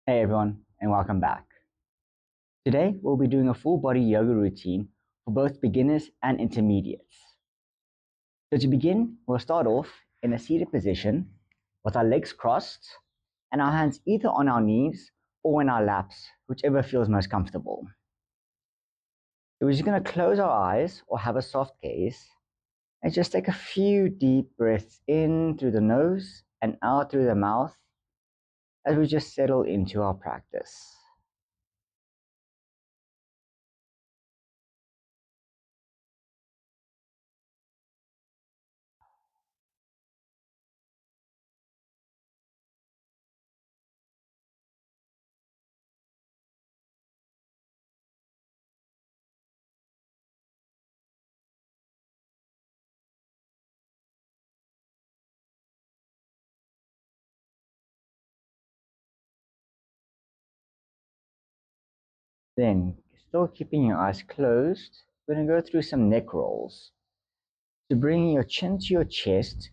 Hey everyone, and welcome back. Today we'll be doing a full body yoga routine for both beginners and intermediates. So to begin, we'll start off in a seated position with our legs crossed and our hands either on our knees or in our laps, whichever feels most comfortable. So we're just going to close our eyes or have a soft gaze and just take a few deep breaths in through the nose and out through the mouth as we just settle into our practice. Then, still keeping your eyes closed, we're going to go through some neck rolls. So bringing your chin to your chest,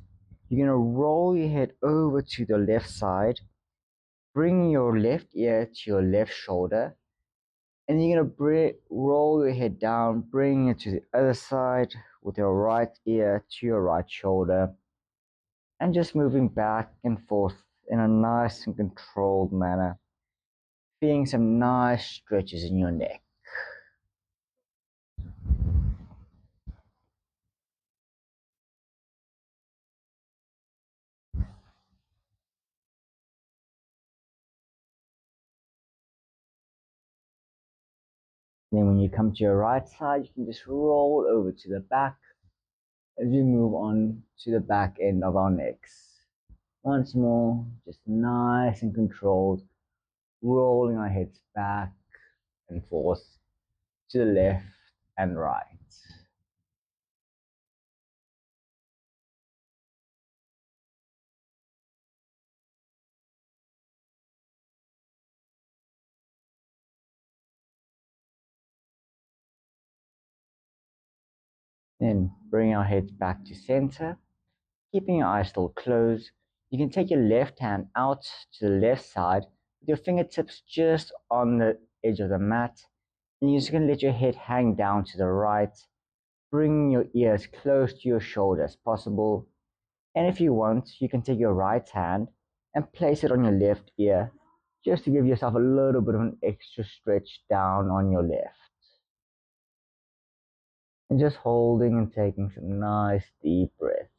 you're going to roll your head over to the left side, bring your left ear to your left shoulder, and you're going to roll your head down, bring it to the other side with your right ear to your right shoulder, and just moving back and forth in a nice and controlled manner, feeling some nice stretches in your neck. Then when you come to your right side, you can just roll over to the back as we move on to the back end of our necks. Once more, just nice and controlled, rolling our heads back and forth to the left and right. Then bring our heads back to center, keeping your eyes still closed. You can take your left hand out to the left side with your fingertips just on the edge of the mat, and you're just going to let your head hang down to the right. Bring your ears close to your shoulder as possible. And if you want, you can take your right hand and place it on your left ear just to give yourself a little bit of an extra stretch down on your left. And just holding and taking some nice deep breaths.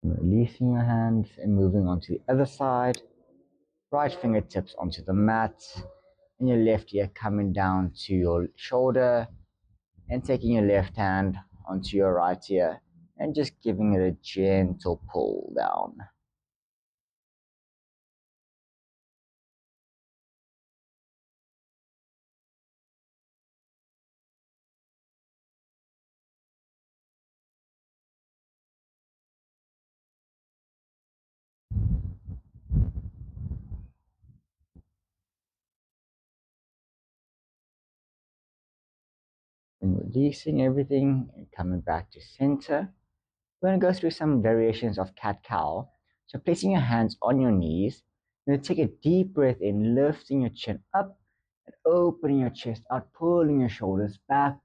And releasing your hands and moving on to the other side. Right fingertips onto the mat. And your left ear coming down to your shoulder. And taking your left hand onto your right ear. And just giving it a gentle pull down. And releasing everything and coming back to center. We're going to go through some variations of cat-cow. So placing your hands on your knees, you're going to take a deep breath in, lifting your chin up and opening your chest out, pulling your shoulders back.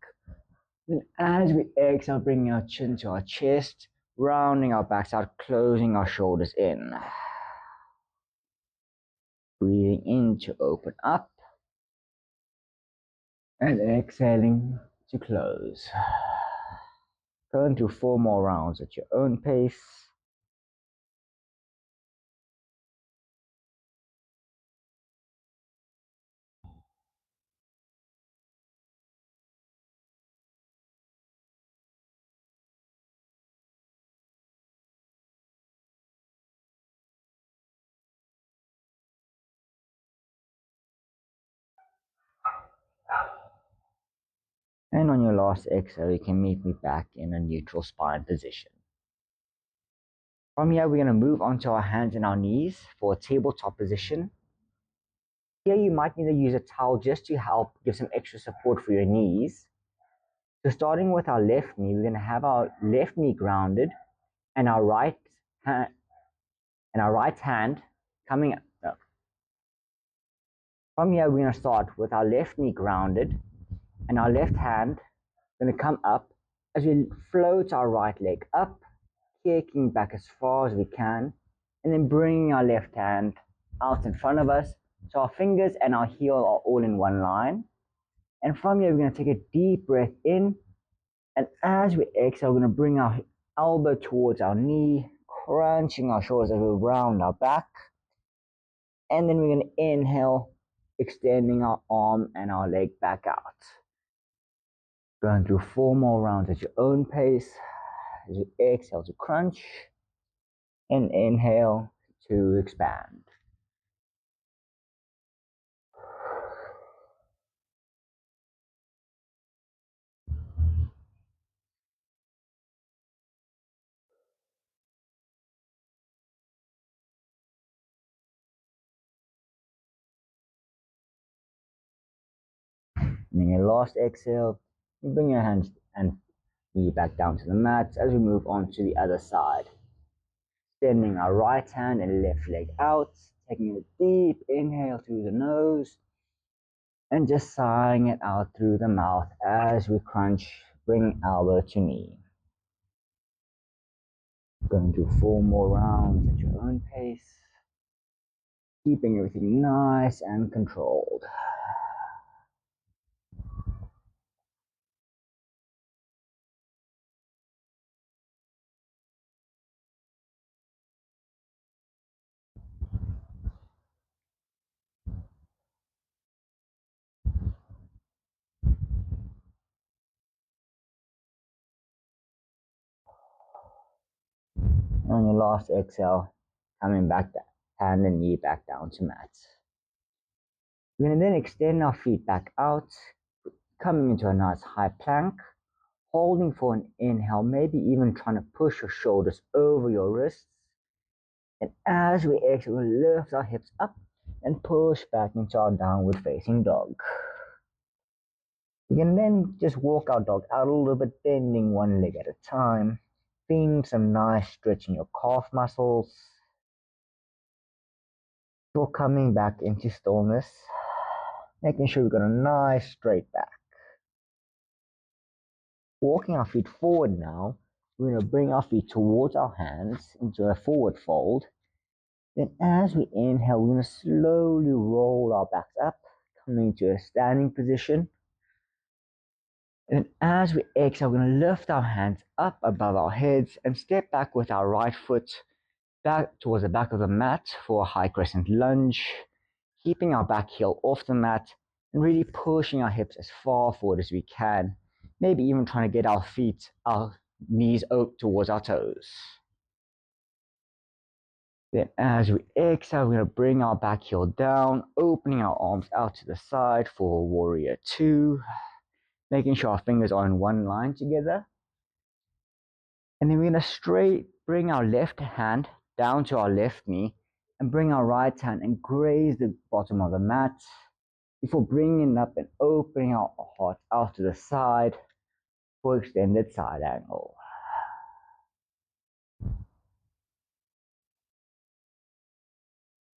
Then as we exhale, bringing our chin to our chest, rounding our backs out, closing our shoulders in. Breathing in to open up and exhaling to close. Going through 4 more rounds at your own pace. And on your last exhale, you can meet me back in a neutral spine position. From here, we're going to move onto our hands and our knees for a tabletop position. Here, you might need to use a towel just to help give some extra support for your knees. So starting with our left knee, we're going to have our left knee grounded and our right hand coming up. From here, we're going to start with our left knee grounded and our left hand going to come up as we float our right leg up, kicking back as far as we can, and then bringing our left hand out in front of us so our fingers and our heel are all in one line. And from here, we're going to take a deep breath in, and as we exhale, we're going to bring our elbow towards our knee, crunching our shoulders as we round our back. And then we're going to inhale, extending our arm and our leg back out. Going through 4 more rounds at your own pace. As you exhale to crunch and inhale to expand. And then your last exhale, you bring your hands and knee back down to the mat as we move on to the other side. Extending our right hand and left leg out, taking a deep inhale through the nose, and just sighing it out through the mouth as we crunch, bring elbow to knee. Going to 4 more rounds at your own pace, keeping everything nice and controlled. On your last exhale, coming back down, hand and knee back down to mat. We're going to then extend our feet back out, coming into a nice high plank, holding for an inhale, maybe even trying to push your shoulders over your wrists. And as we exhale, we'll lift our hips up and push back into our downward facing dog. We can then just walk our dog out a little bit, bending one leg at a time, feeling some nice stretch in your calf muscles. Before coming back into stillness, making sure we've got a nice straight back. Walking our feet forward now, we're going to bring our feet towards our hands into a forward fold. Then as we inhale, we're going to slowly roll our backs up, coming to a standing position. And as we exhale, we're going to lift our hands up above our heads and step back with our right foot back towards the back of the mat for a high crescent lunge, keeping our back heel off the mat and really pushing our hips as far forward as we can, maybe even trying to get our knees up towards our toes. Then as we exhale, we're going to bring our back heel down, opening our arms out to the side for warrior 2, making sure our fingers are in one line together. And then we're going to bring our left hand down to our left knee and bring our right hand and graze the bottom of the mat before bringing it up and opening our heart out to the side for extended side angle.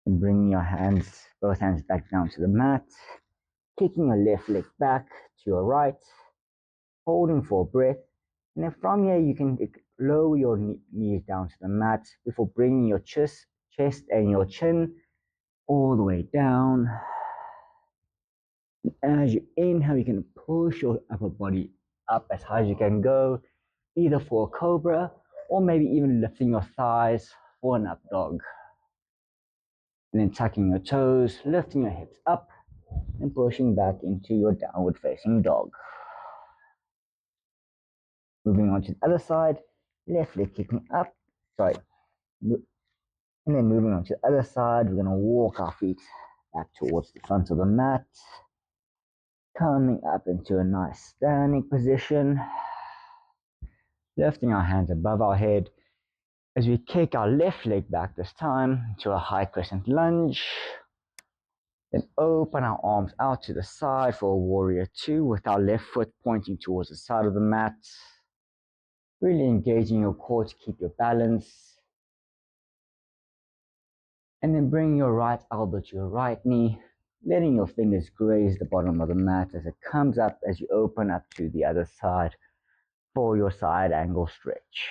And bringing your both hands back down to the mat, kicking your left leg back to your right, holding for a breath. And then from here, you can lower your knees down to the mat before bringing your chest and your chin all the way down. And as you inhale, you can push your upper body up as high as you can go, either for a cobra or maybe even lifting your thighs for an up dog. And then tucking your toes, lifting your hips up and pushing back into your downward facing dog. Moving on to the other side, left leg kicking up, and then moving on to the other side, we're going to walk our feet back towards the front of the mat, coming up into a nice standing position, lifting our hands above our head, As we kick our left leg back this time to a high crescent lunge, then open our arms out to the side for a warrior two with our left foot pointing towards the side of the mat. Really engaging your core to keep your balance. And then bring your right elbow to your right knee, letting your fingers graze the bottom of the mat as it comes up as you open up to the other side for your side angle stretch.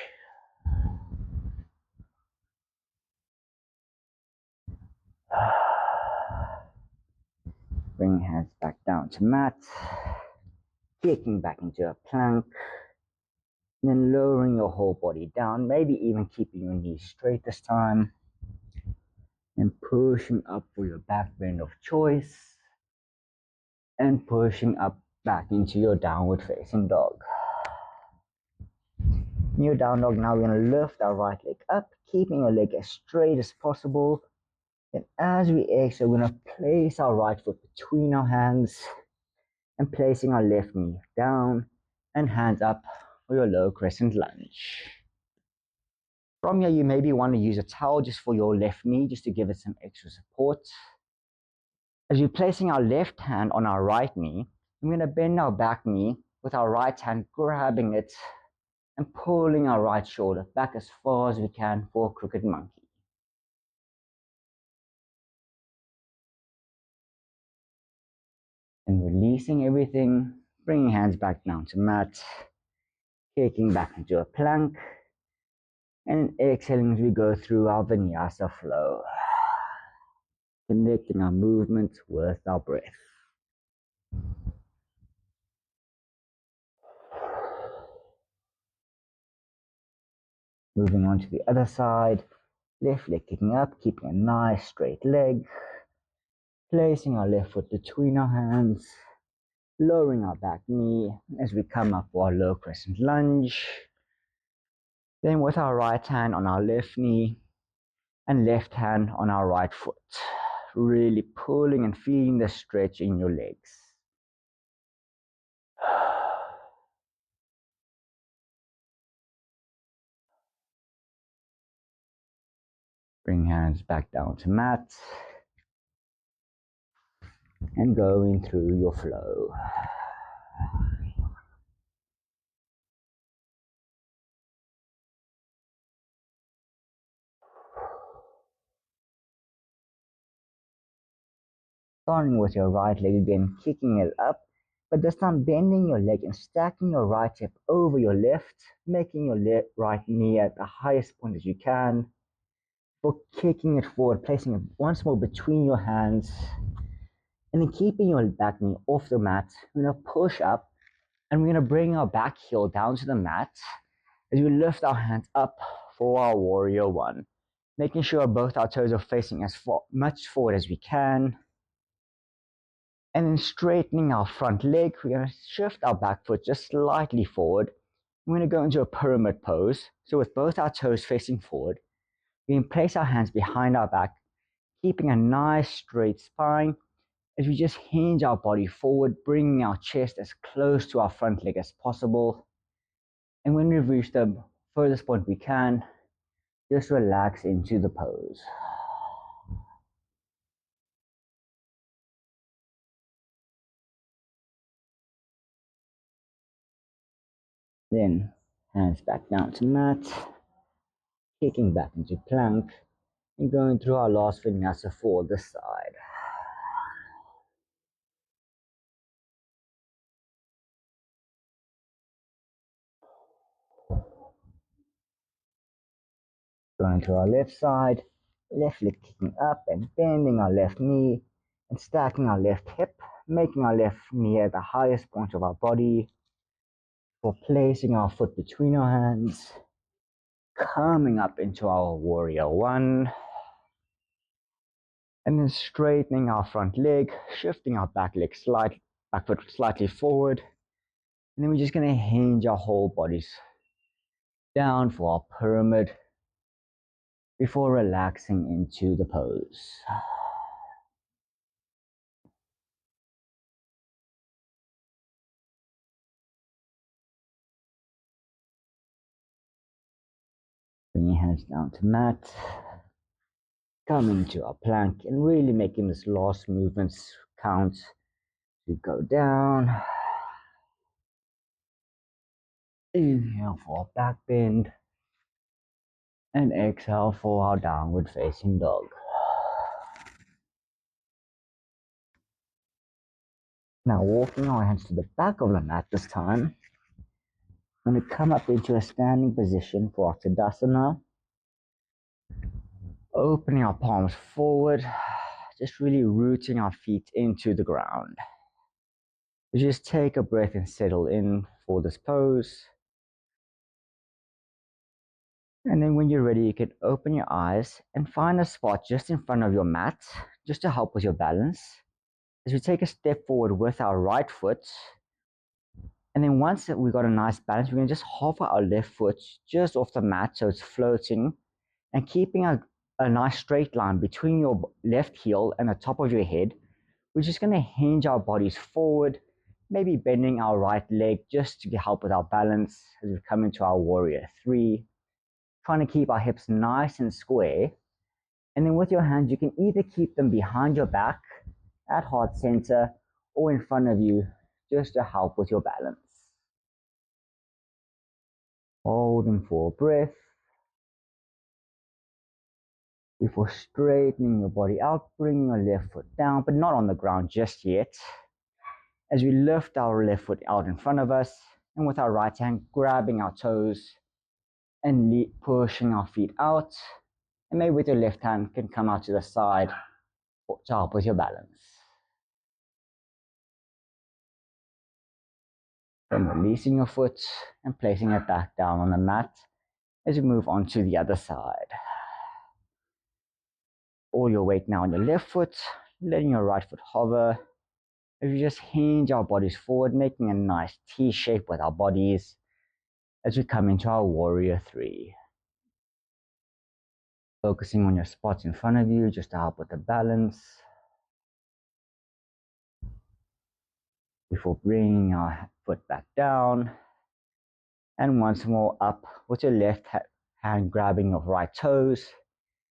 Bring hands back down to mat, kicking back into a plank, and then lowering your whole body down, maybe even keeping your knees straight this time, and pushing up for your back bend of choice, and pushing up back into your downward facing dog. In your down dog, now we're going to lift our right leg up, keeping our leg as straight as possible. And as we exhale, we're going to place our right foot between our hands and placing our left knee down and hands up for your low crescent lunge. From here, you maybe want to use a towel just for your left knee, just to give it some extra support. As we're placing our left hand on our right knee, we're going to bend our back knee with our right hand grabbing it and pulling our right shoulder back as far as we can for a crooked monkey. And releasing everything, bringing hands back down to mat, kicking back into a plank, and exhaling as we go through our vinyasa flow, connecting our movement with our breath. Moving on to the other side, left leg kicking up, keeping a nice straight leg, placing our left foot between our hands, lowering our back knee as we come up for our low crescent lunge. Then with our right hand on our left knee and left hand on our right foot, really pulling and feeling the stretch in your legs. Bring hands back down to mat and going through your flow. Starting with your right leg again, kicking it up, but this time bending your leg and stacking your right hip over your left, making your right knee at the highest point as you can. For kicking it forward, placing it once more between your hands, and then keeping your back knee off the mat. We're going to push up, and we're going to bring our back heel down to the mat as we lift our hands up for our warrior one, making sure both our toes are facing as much forward as we can. And then straightening our front leg, we're going to shift our back foot just slightly forward. We're going to go into a pyramid pose. So with both our toes facing forward, we can place our hands behind our back, keeping a nice straight spine as we just hinge our body forward, bringing our chest as close to our front leg as possible. And when we've reached the furthest point we can, just relax into the pose. Then hands back down to mat, kicking back into plank, and going through our last vinyasa for this side. Going to our left side, left leg kicking up and bending our left knee and stacking our left hip, making our left knee at the highest point of our body. For placing our foot between our hands, coming up into our warrior one, and then straightening our front leg, shifting our back foot slightly forward, and then we're just going to hinge our whole bodies down for our pyramid before relaxing into the pose. Bring your hands down to mat. Come into our plank and really making this last movements count. You go down. Inhale for our back bend. And exhale for our downward facing dog. Now walking our hands to the back of the mat this time. I'm going to come up into a standing position for our Tadasana. Opening our palms forward, just really rooting our feet into the ground. Just take a breath and settle in for this pose. And then when you're ready, you can open your eyes and find a spot just in front of your mat, just to help with your balance. As we take a step forward with our right foot, and then once we've got a nice balance, we're going to just hover our left foot just off the mat so it's floating, and keeping a nice straight line between your left heel and the top of your head. We're just going to hinge our bodies forward, maybe bending our right leg just to help with our balance as we come into our warrior 3. Trying to keep our hips nice and square. And then with your hands, you can either keep them behind your back at heart center or in front of you just to help with your balance. Holding for a breath before straightening your body out, bringing your left foot down, but not on the ground just yet. As we lift our left foot out in front of us, and with our right hand grabbing our toes and pushing our feet out, and maybe with your left hand can come out to the side to help with your balance. Then releasing your foot and placing it back down on the mat as you move on to the other side. All your weight now on your left foot, letting your right foot hover. As we just hinge our bodies forward, making a nice T shape with our bodies as we come into our warrior 3. Focusing on your spots in front of you just to help with the balance. Before bringing our foot back down. And once more up with your left hand grabbing your right toes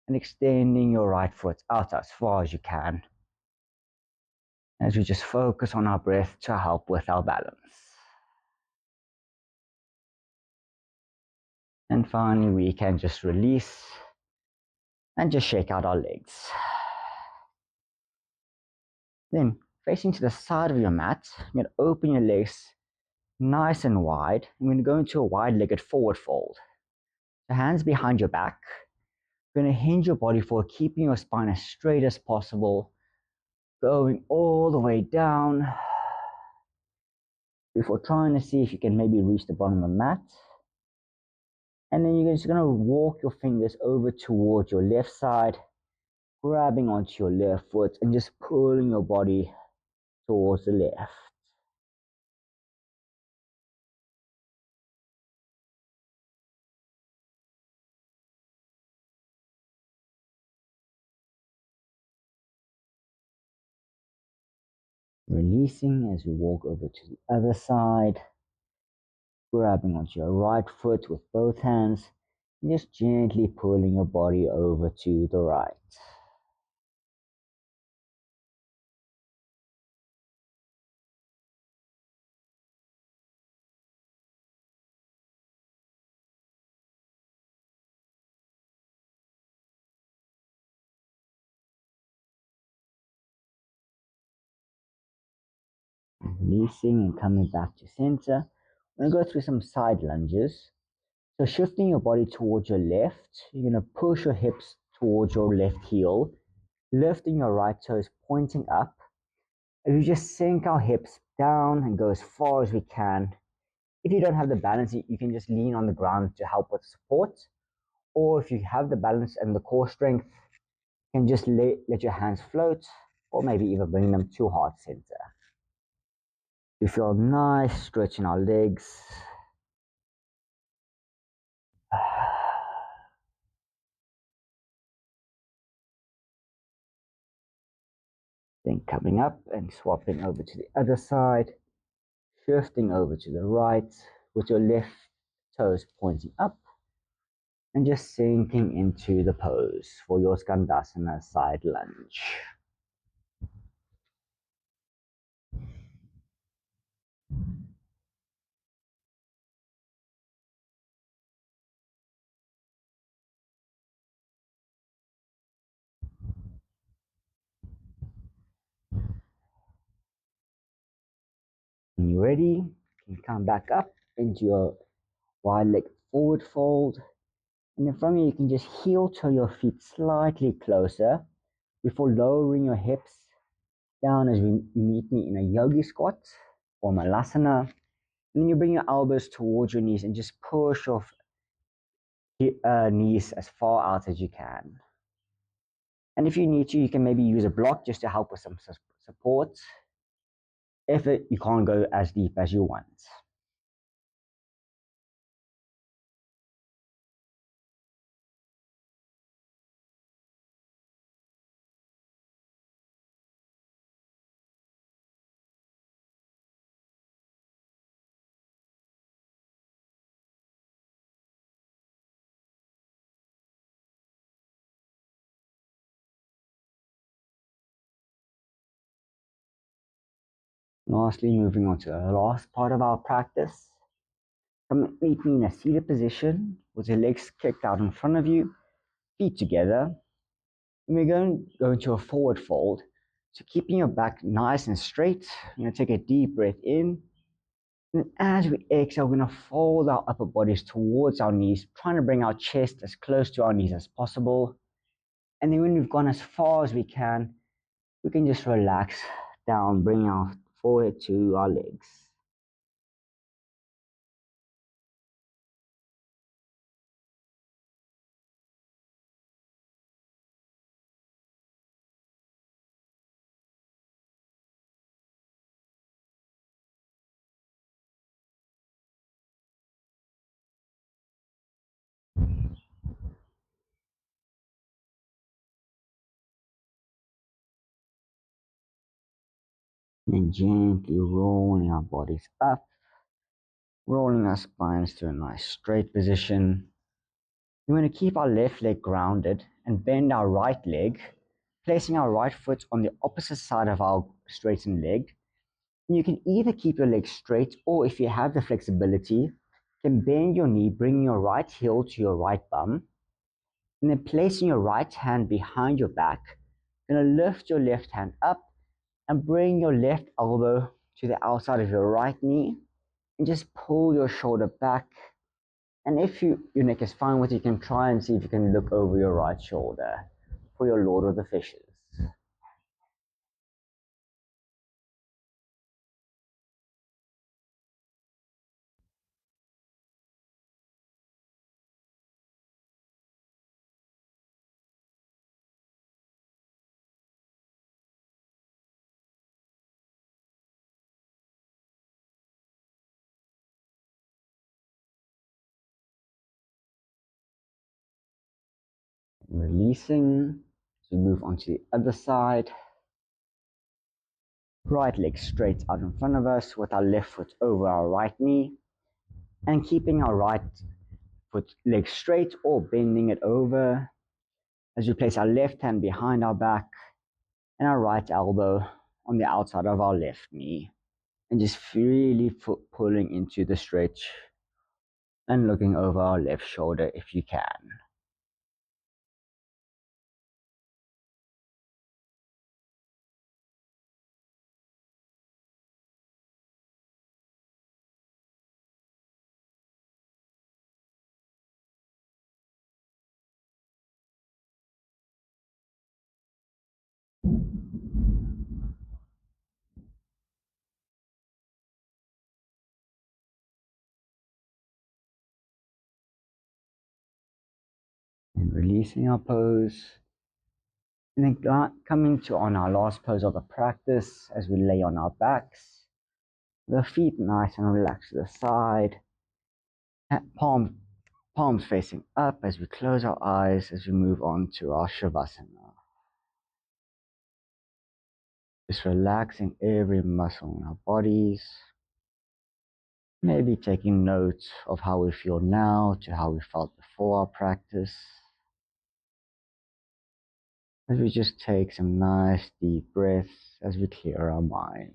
and extending your right foot out as far as you can. As we just focus on our breath to help with our balance. And finally, we can just release and just shake out our legs. Then, facing to the side of your mat, you're going to open your legs nice and wide. I'm going to go into a wide-legged forward fold. The hands behind your back. You're going to hinge your body forward, keeping your spine as straight as possible. Going all the way down. Before trying to see if you can maybe reach the bottom of the mat. And then you're just going to walk your fingers over towards your left side, grabbing onto your left foot and just pulling your body towards the left. Releasing as you walk over to the other side, grabbing onto your right foot with both hands, and just gently pulling your body over to the right. Releasing and coming back to center. We're going to go through some side lunges. So shifting your body towards your left, you're going to push your hips towards your left heel, lifting your right toes, pointing up. And we just sink our hips down and go as far as we can. If you don't have the balance, you can just lean on the ground to help with support. Or if you have the balance and the core strength, you can just let your hands float, or maybe even bring them to heart center. We feel nice stretching our legs. Then coming up and swapping over to the other side, shifting over to the right with your left toes pointing up. and just sinking into the pose for your Skandasana side lunge. When you're ready, you can come back up into your wide leg forward fold. And then from here, you can just heel toe your feet slightly closer before lowering your hips down as you meet me in a yogi squat or malasana. And then you bring your elbows towards your knees and just push your knees as far out as you can. And if you need to, you can maybe use a block just to help with some support if you can't go as deep as you want. Lastly, moving on to the last part of our practice. Come meet me in a seated position with your legs kicked out in front of you, feet together. And we're going to go into a forward fold. So keeping your back nice and straight, you're going to take a deep breath in. And as we exhale, we're going to fold our upper bodies towards our knees, trying to bring our chest as close to our knees as possible. And then when we've gone as far as we can just relax down, bring our forehead to our legs. And gently rolling our bodies up, rolling our spines to a nice straight position. We want to keep our left leg grounded and bend our right leg, placing our right foot on the opposite side of our straightened leg. And you can either keep your leg straight, or if you have the flexibility, you can bend your knee, bring your right heel to your right bum, and then placing your right hand behind your back, you're going to lift your left hand up and bring your left elbow to the outside of your right knee and just pull your shoulder back. And if your neck is fine with it, you can try and see if you can look over your right shoulder for your Lord of the Fishes. Releasing as we move on to the other side. Right leg straight out in front of us with our left foot over our right knee, and keeping our right foot leg straight or bending it over as we place our left hand behind our back and our right elbow on the outside of our left knee, and just really pulling into the stretch and looking over our left shoulder if you can. And releasing our pose. And then coming to on our last pose of the practice as we lay on our backs. The feet nice and relaxed to the side. Palms facing up as we close our eyes as we move on to our Shavasana. Just relaxing every muscle in our bodies. Maybe taking note of how we feel now to how we felt before our practice. As we just take some nice deep breaths as we clear our minds.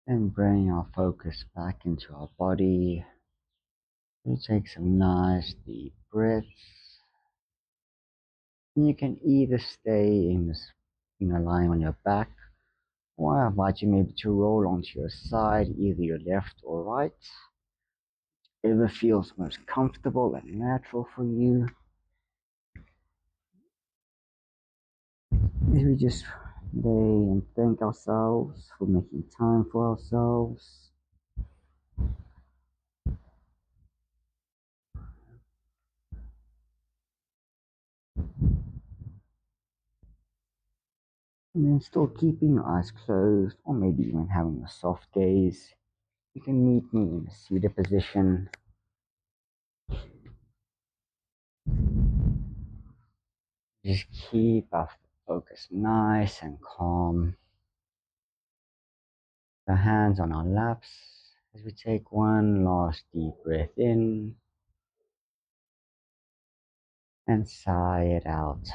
And bring our focus back into our body. We take some nice deep breaths. And you can either stay in this, lying on your back, or I invite you maybe to roll onto your side, either your left or right. Whatever feels most comfortable and natural for you. As we just lay and thank ourselves for making time for ourselves. And then still keeping your eyes closed, or maybe even having a soft gaze. You can meet me in a seated position. Just keep our focus nice and calm. The hands on our laps as we take one last deep breath in and sigh it out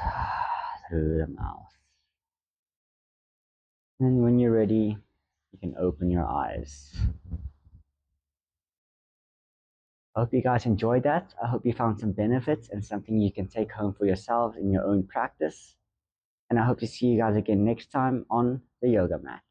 through the mouth. And when you're ready, you can open your eyes. I hope you guys enjoyed that. I hope you found some benefits and something you can take home for yourselves in your own practice. And I hope to see you guys again next time on the yoga mat.